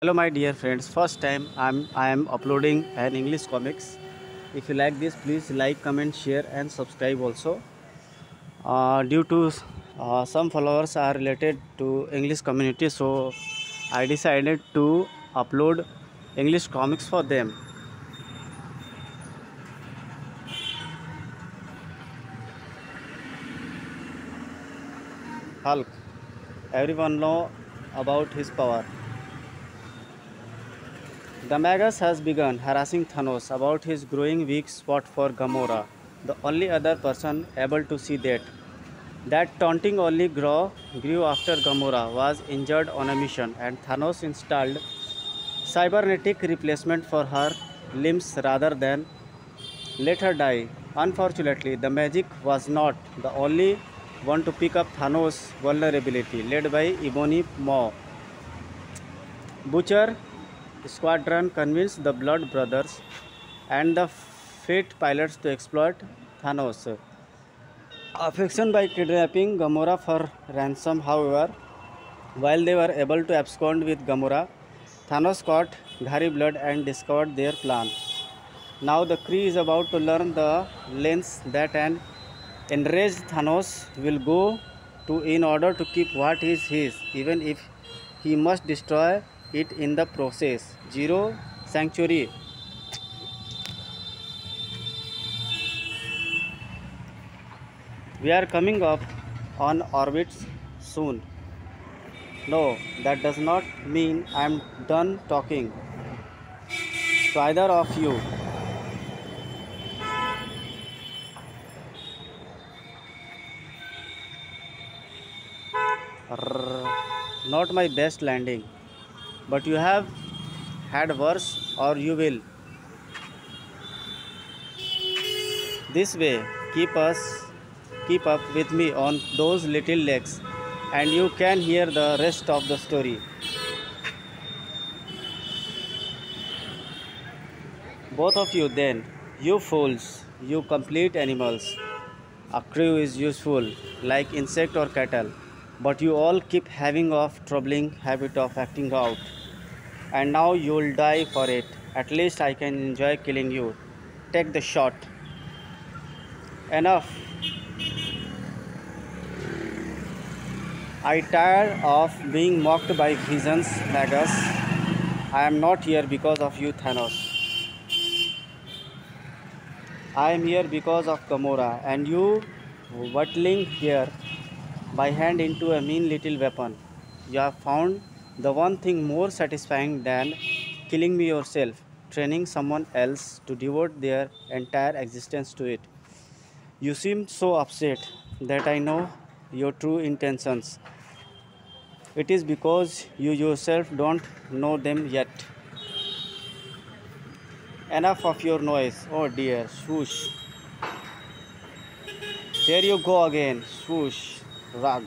Hello my dear friends, first time I am uploading an English comics. If you like this, please like, comment, share and subscribe also. Due to some followers are related to English community, so I decided to upload English comics for them. Hulk, everyone know about his power. The Magus has begun harassing Thanos about his growing weak spot for Gamora, the only other person able to see that. That taunting only grew after Gamora was injured on a mission and Thanos installed cybernetic replacement for her limbs rather than let her die. Unfortunately, the magic was not the only one to pick up Thanos' vulnerability, led by Ebony Maw. Butcher Squadron convinced the Blood Brothers and the Fate pilots to exploit Thanos' affection by kidnapping Gamora for ransom. However, while they were able to abscond with Gamora, Thanos caught Ghari Blood and discovered their plan. Now the Kree is about to learn the lengths that an enraged Thanos will go to in order to keep what is his, even if he must destroy it in the process. Zero Sanctuary. We are coming up on orbits soon. No, that does not mean I am done talking to either of you. Not my best landing, but you have had worse or you will. This way, keep up with me on those little legs and you can hear the rest of the story. Both of you then, you fools, you complete animals. A crew is useful, like insect or cattle, but you all keep having a troubling habit of acting out. And now you'll die for it. At least I can enjoy killing you. Take the shot. Enough. I tired of being mocked by visions, Magus. I am not here because of you, Thanos. I am here because of Gamora and you whittling here by hand into a mean little weapon. You have found the one thing more satisfying than killing me yourself, training someone else to devote their entire existence to it. You seem so upset that I know your true intentions. It is because you yourself don't know them yet. Enough of your noise. Oh dear, swoosh. Here you go again, swoosh, rug.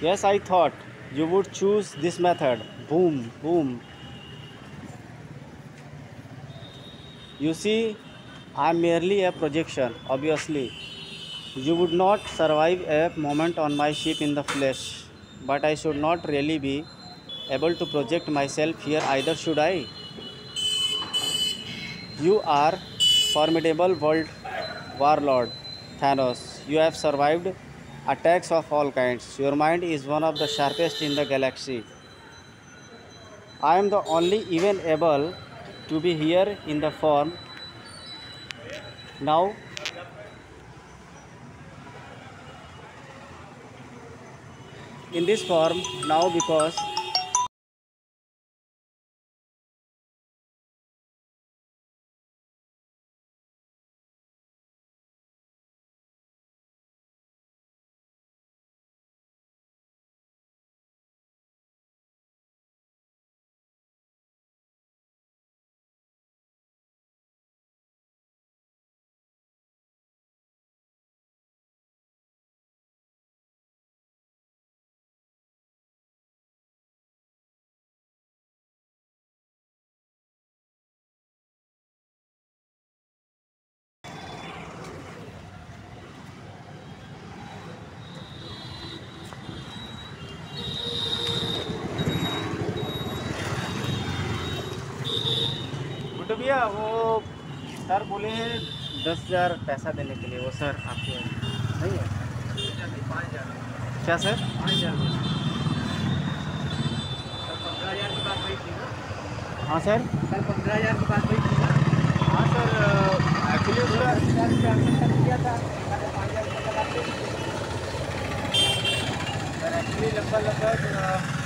Yes, I thought you would choose this method. Boom, boom. You see, I am merely a projection, obviously. You would not survive a moment on my ship in the flesh, but I should not really be able to project myself here either, should I? You are formidable world warlord, Thanos. You have survived attacks of all kinds. Your mind is one of the sharpest in the galaxy. I am the only even able to be here in the form now in this form now because किया वो sir बोले हैं 10,000 पैसा देने के लिए। वो sir आपके नहीं है क्या सर? 5,000 15,000 की बात हुई थी ना? हाँ सर। कल 15,000 की बात हुई थी ना? हाँ सर, एक्चुअली उसका किया था, 5,000 सर एक्चुअली लगभग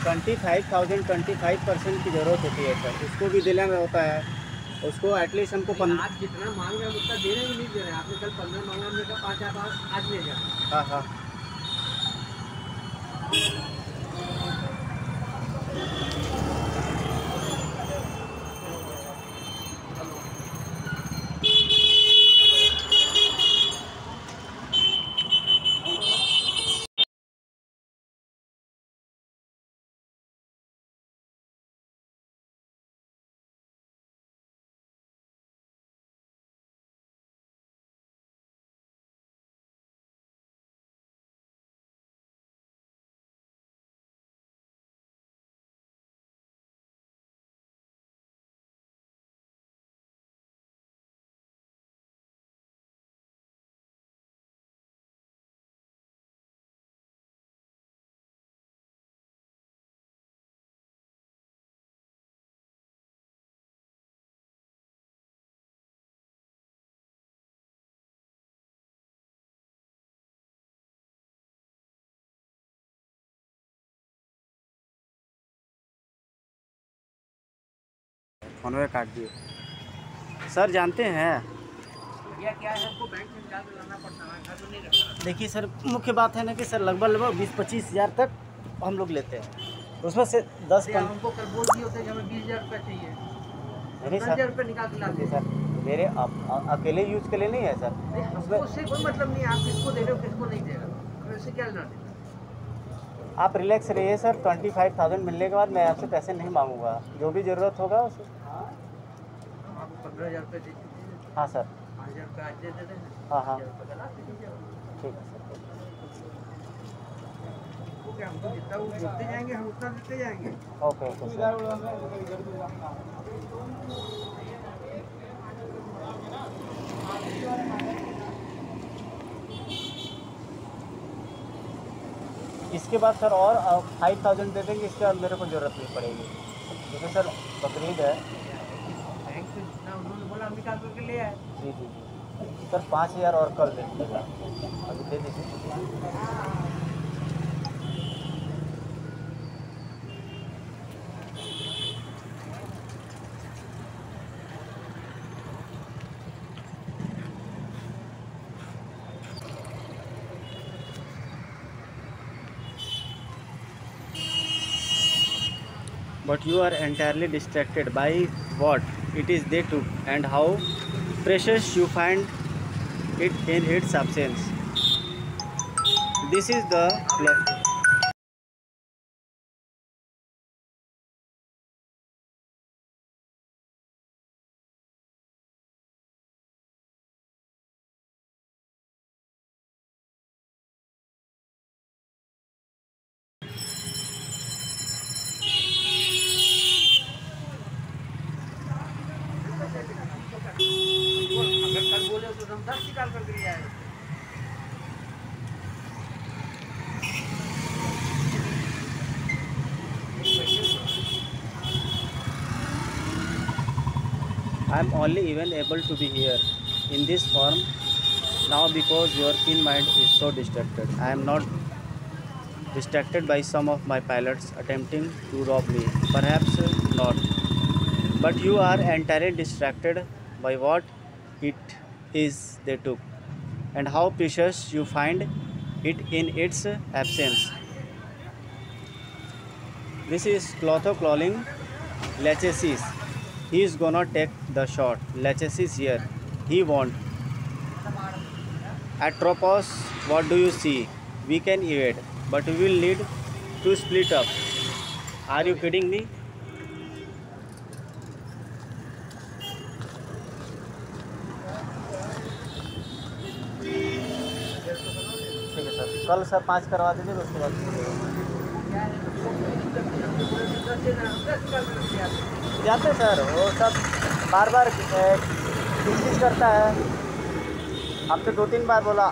25% की ज़रूरत होती है सर, उसको भी देना होता है। उसको एटलीस्ट हमको आप जितना मांग रहे हैं उतना दे रहे हैं कि नहीं दे रहे हैं? आपने कल 15 मांगा, हमने कहा 5,000 आज ले जाए। हाँ हाँ। फोन में काट दिए। सर जानते हैं भैया क्या है, हमको बैंक से निकाल के लाना पड़ता है, घर में नहीं रखना। देखिए सर, मुख्य बात है ना कि सर लगभग 20-25 हज़ार तक हम लोग लेते हैं, उसमें से 10 हमको कल बोल दिए होते कि हमें 20,000 रुपये चाहिए, नहीं 10,000 सर, रुपये निकाल के लाते। सर मेरे अकेले यूज के लिए नहीं है सर। हमको उससे कोई मतलब नहीं, आप किसको दे रहे हो किसको नहीं दे रहे हो, हमें उससे क्या लेना देना। आप रिलैक्स रहिए सर, 25,000 मिलने के बाद मैं आपसे पैसे नहीं मांगूंगा, जो भी ज़रूरत होगा उसे। आपको 15,000 रुपये दे दीजिए। हाँ सर। 5,000 रुपये आज दे देते हैं। हाँ हाँ 5,000 रुपये कल दीजिए। ठीक है सर। क्या हमको जितना वो देते जाएंगे हम उतना देते जाएंगे। Okay okay sir. इसके बाद सर और 5,000 दे देंगे, इसके बाद मेरे को ज़रूरत नहीं पड़ेगी, क्योंकि सर बकरीद है। बैंक से जितना उन्होंने बोला हम निकाल करके ले आए। जी जी जी सर, 5,000 और कल दे दीजिएगा, अभी दे दीजिए। But you are entirely distracted by what it is they took and how precious you find it in its absence. This is the अगर कल बोले तो हम 10 निकाल करके ले आए। I am only even able to be here in this form now because your keen mind is so distracted. I am not distracted by some of my pilots attempting to rob me. Perhaps not. But you are entirely distracted by what it is they took and how precious you find it in its absence. This is Clotho calling Lachesis. He is gonna take the shot. Lachesis here. He won't. Atropos, what do you see? We can evade, but we will need to split up. Are you kidding me? ठीक है sir, कल sir 5 करवा दीजिए, उसके बाद जाते sir वो सब बार बार कोशिश करता है। आपसे 2-3 बार बोला